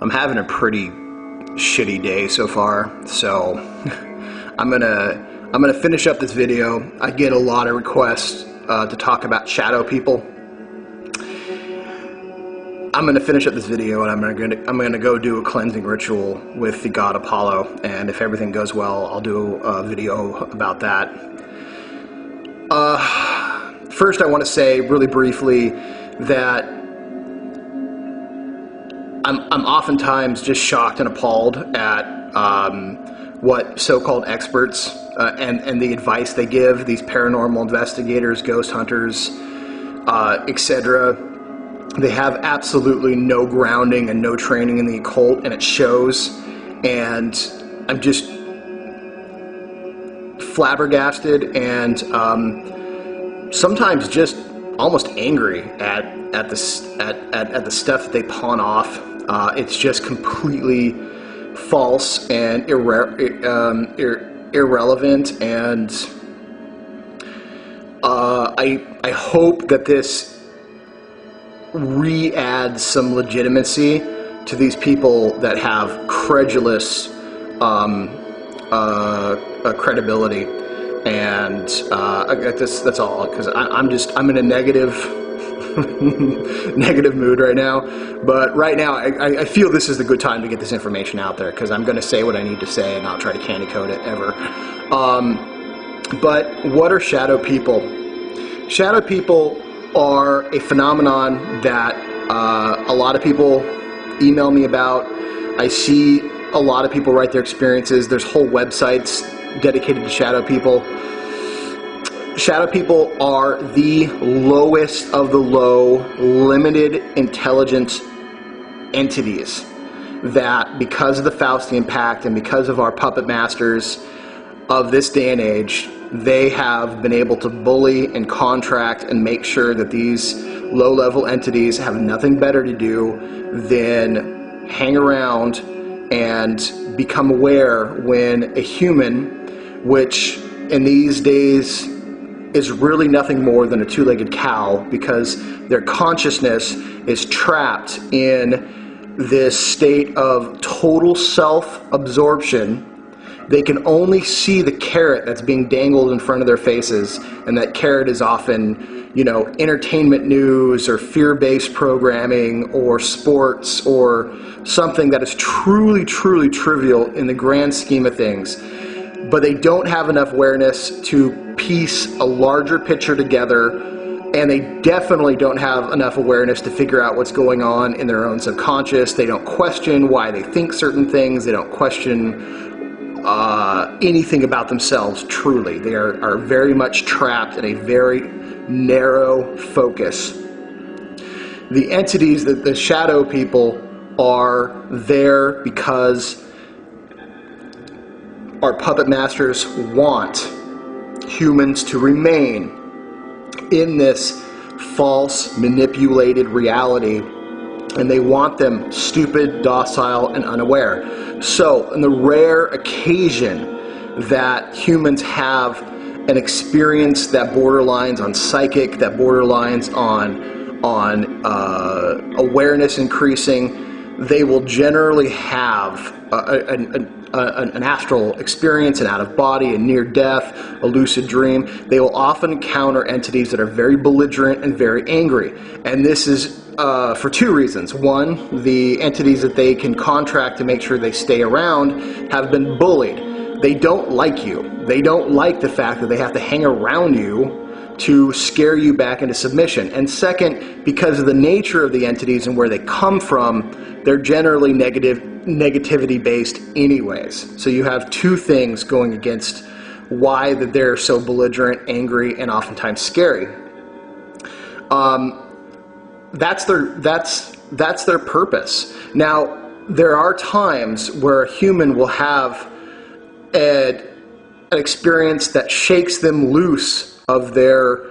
I'm having a pretty shitty day so far, so I'm gonna finish up this video. I get a lot of requests to talk about shadow people. I'm gonna finish up this video and I'm gonna go do a cleansing ritual with the god Apollo, and if everything goes well, I'll do a video about that. First, I want to say really briefly that I'm oftentimes just shocked and appalled at what so-called experts and the advice they give, these paranormal investigators, ghost hunters, etc. They have absolutely no grounding and no training in the occult, and it shows. And I'm just flabbergasted and sometimes just almost angry at the stuff that they pawn off. It's just completely false and irrelevant, and I hope that this re-adds some legitimacy to these people that have credulous credibility. And that's all, because I'm in a negative mood right now. But right now I feel this is the good time to get this information out there, because I'm going to say what I need to say and not try to candy coat it ever. But what are shadow people? Shadow people are a phenomenon that a lot of people email me about. I see a lot of people write their experiences. There's whole websites dedicated to shadow people. Shadow people are the lowest of the low, limited intelligence entities that, because of the Faustian Pact and because of our puppet masters of this day and age, they have been able to bully and contract and make sure that these low-level entities have nothing better to do than hang around and become aware when a human, which in these days is really nothing more than a two-legged cow, because their consciousness is trapped in this state of total self-absorption. They can only see the carrot that's being dangled in front of their faces, and that carrot is often, entertainment news or fear-based programming or sports or something that is truly, truly trivial in the grand scheme of things. But they don't have enough awareness to piece a larger picture together, and they definitely don't have enough awareness to figure out what's going on in their own subconscious. They don't question why they think certain things. They don't question anything about themselves, truly. They are very much trapped in a very narrow focus. The entities, the shadow people, are there because our puppet masters want humans to remain in this false, manipulated reality, and they want them stupid, docile, and unaware. So, on the rare occasion that humans have an experience that borderlines on psychic, that borderlines on awareness increasing, they will generally have an astral experience, an out-of-body, a near-death, a lucid dream. They will often encounter entities that are very belligerent and very angry. And this is for two reasons. One, the entities that they can contract to make sure they stay around have been bullied. They don't like you. They don't like the fact that they have to hang around you to scare you back into submission. And second, because of the nature of the entities and where they come from, they're generally negativity based anyways. So you have two things going against why that they're so belligerent, angry, and oftentimes scary. That's their purpose. Now, there are times where a human will have an experience that shakes them loose of their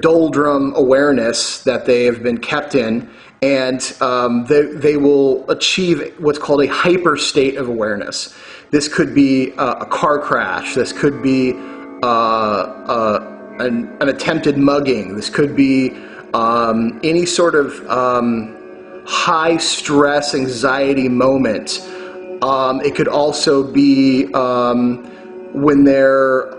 doldrum awareness that they have been kept in, and they will achieve what's called a hyper state of awareness. This could be a car crash. This could be an attempted mugging. This could be any sort of high stress, anxiety moment. It could also be when they're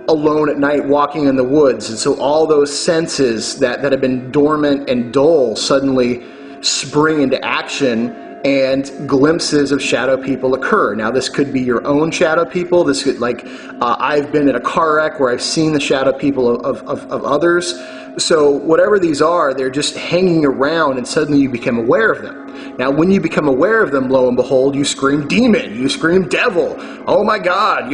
alone at night walking in the woods, and so all those senses that have been dormant and dull suddenly spring into action, and glimpses of shadow people occur. Now, this could be your own shadow people. This could, like, I've been in a car wreck where I've seen the shadow people of others. So whatever these are, they're just hanging around, and suddenly you become aware of them. Now, when you become aware of them, lo and behold, you scream demon, you scream devil. Oh my God,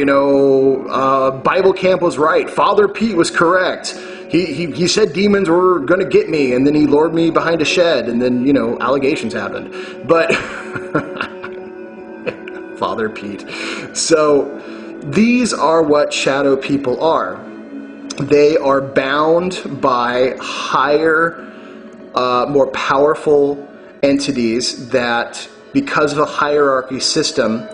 Bible Camp was right. Father Pete was correct. He said demons were going to get me, and then he lured me behind a shed, and then, allegations happened. But Father Pete. So these are what shadow people are. They are bound by higher, more powerful entities that, because of a hierarchy system,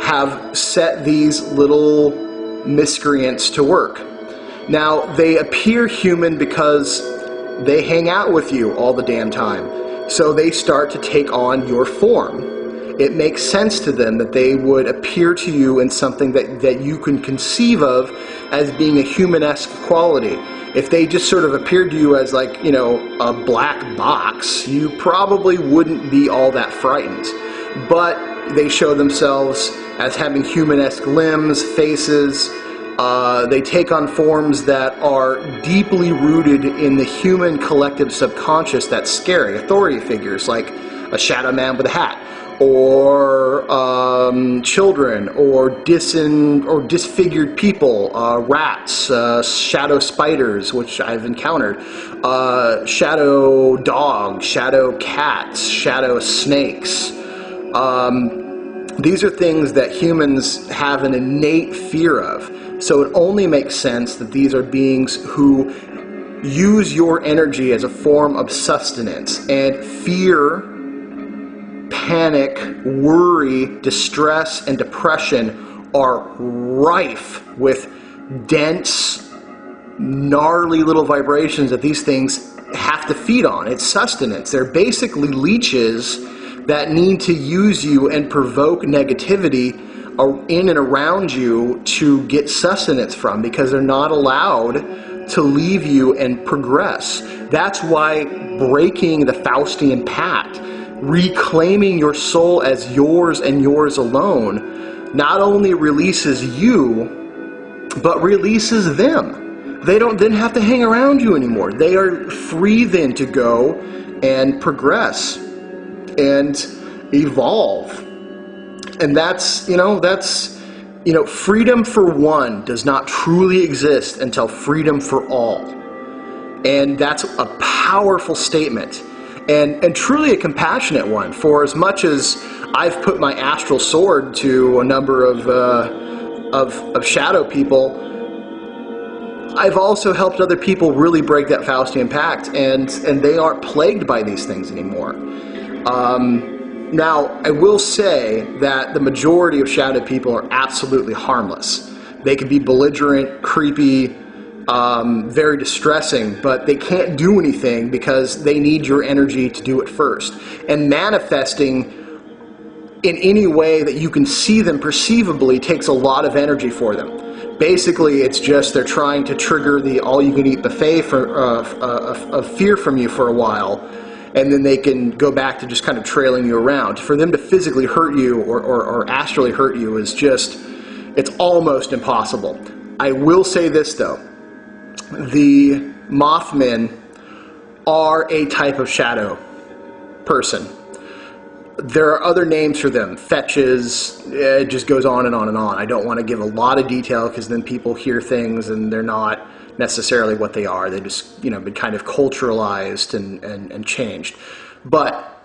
have set these little miscreants to work. Now, they appear human because they hang out with you all the damn time. So they start to take on your form. It makes sense to them that they would appear to you in something that you can conceive of as being a human-esque quality. If they just sort of appeared to you as, like, a black box, you probably wouldn't be all that frightened. But they show themselves as having human-esque limbs, faces. They take on forms that are deeply rooted in the human collective subconscious that's scary. Authority figures like a shadow man with a hat, or children, or disfigured people, rats, shadow spiders, which I've encountered, shadow dogs, shadow cats, shadow snakes. These are things that humans have an innate fear of. So it only makes sense that these are beings who use your energy as a form of sustenance, and fear, panic, worry, distress, and depression are rife with dense, gnarly little vibrations that these things have to feed on. It's sustenance. They're basically leeches that need to use you and provoke negativity in and around you to get sustenance from, because they're not allowed to leave you and progress. That's why breaking the Faustian Pact, reclaiming your soul as yours and yours alone, not only releases you, but releases them. They don't then have to hang around you anymore. They are free then to go and progress and evolve. And that's freedom for one does not truly exist until freedom for all. And that's a powerful statement. And truly a compassionate one, for as much as I've put my astral sword to a number of shadow people, I've also helped other people really break that Faustian Pact, and they aren't plagued by these things anymore. Now, I will say that the majority of shadow people are absolutely harmless. They can be belligerent, creepy, very distressing, but they can't do anything because they need your energy to do it first. And manifesting in any way that you can see them perceivably takes a lot of energy for them. Basically, it's just they're trying to trigger the all-you-can-eat buffet of fear from you for a while, and then they can go back to just kind of trailing you around. For them to physically hurt you or astrally hurt you is just, it's almost impossible. I will say this, though. The Mothmen are a type of shadow person. There are other names for them. Fetches, it just goes on and on and on. I don't want to give a lot of detail because then people hear things and they're not necessarily what they are. They just, been kind of culturalized and changed. But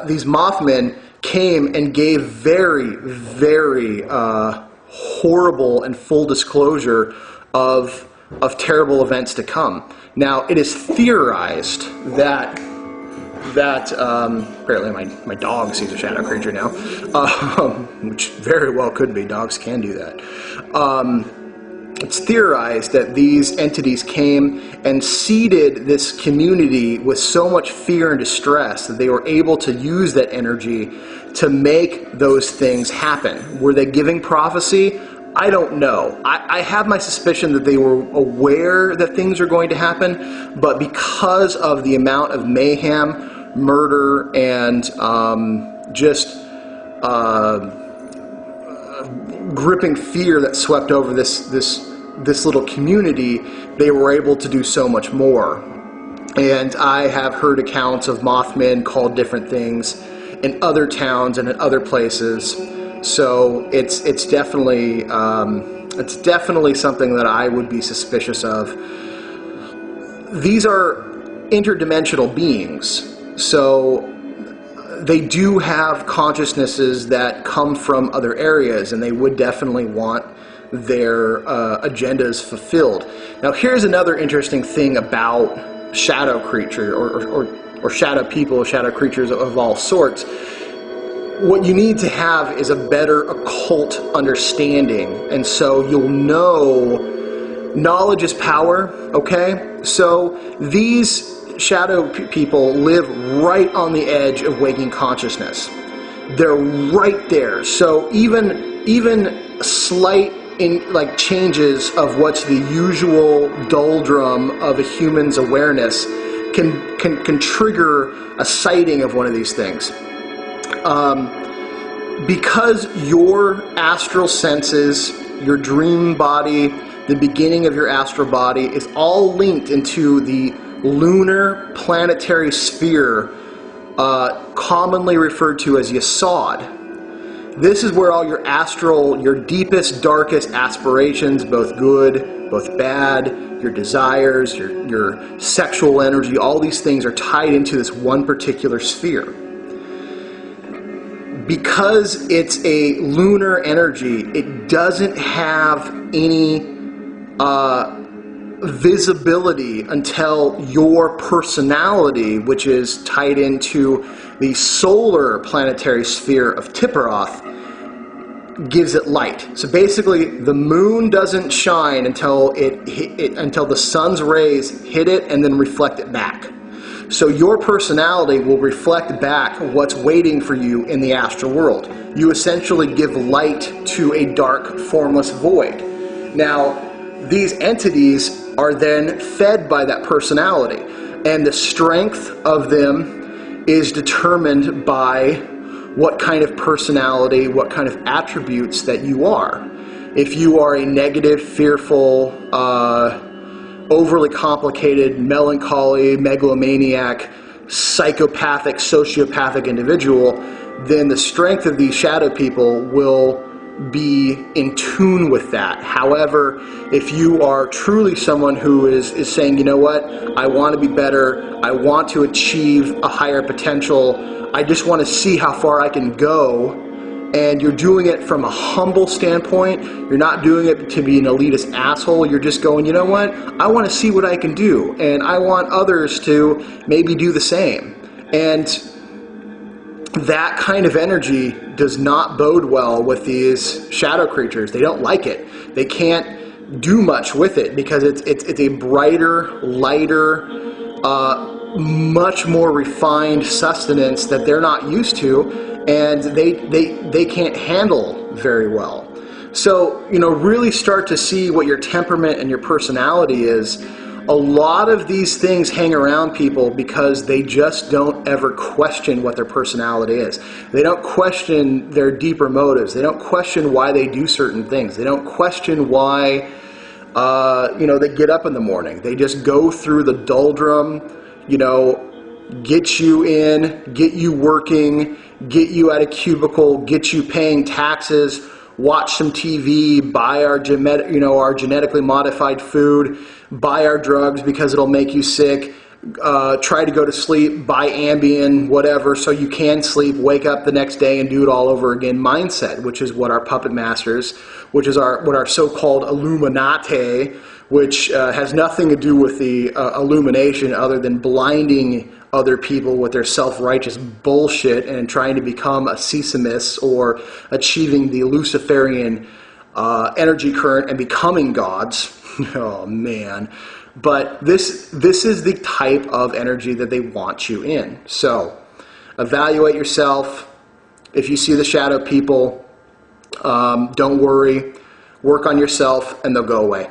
these Mothmen came and gave very, very horrible and full disclosure of terrible events to come. Now, it is theorized that apparently my dog sees a shadow creature now, which very well could be. Dogs can do that. it's theorized that these entities came and seeded this community with so much fear and distress that they were able to use that energy to make those things happen. Were they giving prophecy? I don't know. I have my suspicion that they were aware that things are going to happen, but because of the amount of mayhem, murder, and just gripping fear that swept over this little community, they were able to do so much more. And I have heard accounts of Mothmen called different things in other towns and in other places. So it's definitely something that I would be suspicious of. These are interdimensional beings, so they do have consciousnesses that come from other areas, and they would definitely want their agendas fulfilled. Now, here's another interesting thing about shadow creature or shadow people, shadow creatures of all sorts. What you need to have is a better occult understanding, and so you'll know knowledge is power, okay? So these shadow people live right on the edge of waking consciousness. They're right there. So even slight changes of what's the usual doldrum of a human's awareness can trigger a sighting of one of these things. Because your astral senses, your dream body, the beginning of your astral body is all linked into the lunar planetary sphere, commonly referred to as G.O.O.D. This is where all your astral, your deepest, darkest aspirations, both good, both bad, your desires, your sexual energy, all these things are tied into this one particular sphere. Because it's a lunar energy, it doesn't have any visibility until your personality, which is tied into the solar planetary sphere of Tipperoth, gives it light. So basically, the moon doesn't shine until until the sun's rays hit it and then reflect it back. So your personality will reflect back what's waiting for you in the astral world. You essentially give light to a dark, formless void. Now, these entities are then fed by that personality, and the strength of them is determined by what kind of personality, what kind of attributes that you are. If you are a negative, fearful, overly complicated, melancholy, megalomaniac, psychopathic, sociopathic individual, then the strength of these shadow people will be in tune with that. However, if you are truly someone who is saying, you know what, I want to be better, I want to achieve a higher potential, I just want to see how far I can go, and you're doing it from a humble standpoint, you're not doing it to be an elitist asshole, you're just going, you know what, I want to see what I can do, and I want others to maybe do the same. And that kind of energy does not bode well with these shadow creatures. They don't like it. They can't do much with it because it's a brighter, lighter, much more refined sustenance that they're not used to, and they can't handle very well. So, really start to see what your temperament and your personality is. A lot of these things hang around people because they just don't ever question what their personality is. They don't question their deeper motives. They don't question why they do certain things. They don't question why, they get up in the morning. They just go through the doldrum, get you in, get you working, get you at a cubicle, get you paying taxes, watch some TV, buy our genetically modified food, buy our drugs because it'll make you sick, try to go to sleep, buy Ambien, whatever, so you can sleep, wake up the next day and do it all over again mindset, which is what our puppet masters, which is what our so-called Illuminati, which has nothing to do with the illumination other than blinding other people with their self-righteous bullshit and trying to become a Sesimus or achieving the Luciferian energy current and becoming gods. Oh man. But this is the type of energy that they want you in. So evaluate yourself. If you see the shadow people, don't worry. Work on yourself and they'll go away.